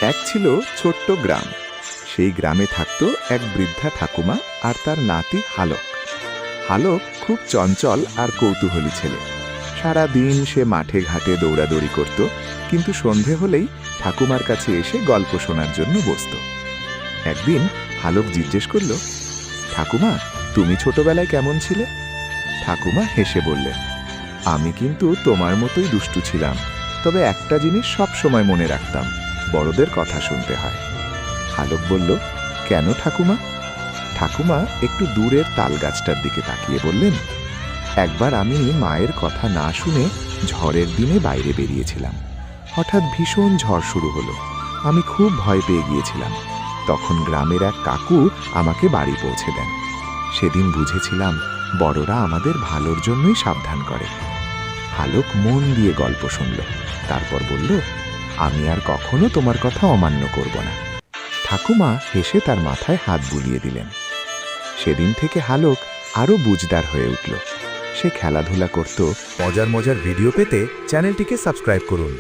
এক ছিল ছোট্ট গ্রাম। সেই গ্রামে থাকতো এক বৃদ্ধা ঠাকুমা আর তার নাতি হালক। হালক খুব চঞ্চল আর কৌতূহলী ছেলে। সারা দিন সে মাঠে ঘাটে দৌড়াদৌড়ি করত, কিন্তু সন্ধে হলেই ঠাকুমার কাছে এসে গল্প শোনার জন্য বসত। একদিন হালক জিজ্ঞেস করল, ঠাকুমা, তুমি ছোটবেলায় কেমন ছিলে? ঠাকুমা হেসে বললেন, আমি কিন্তু তোমার মতোই দুষ্টু ছিলাম, তবে একটা জিনিস সব সময় মনে রাখতাম, বড়দের কথা শুনতে হয়। হালক বলল, কেন ঠাকুমা? ঠাকুমা একটু দূরের তাল গাছটার দিকে তাকিয়ে বললেন, একবার আমি মায়ের কথা না শুনে ঝড়ের দিনে বাইরে বেরিয়েছিলাম। হঠাৎ ভীষণ ঝড় শুরু হলো। আমি খুব ভয় পেয়ে গিয়েছিলাম। তখন গ্রামের এক কাকু আমাকে বাড়ি পৌঁছে দেন। সেদিন বুঝেছিলাম বড়রা আমাদের ভালোর জন্যই সাবধান করে। হালক মন দিয়ে গল্প শুনল, তারপর বলল, আমি আর কখনো তোমার কথা অমান্য করব না। ঠাকুমা হেসে তার মাথায় হাত বুলিয়ে দিলেন। সেদিন থেকে হালক আরও বুঝদার হয়ে উঠল। সে খেলাধুলা করত। মজার মজার ভিডিও পেতে চ্যানেলটিকে সাবস্ক্রাইব করুন।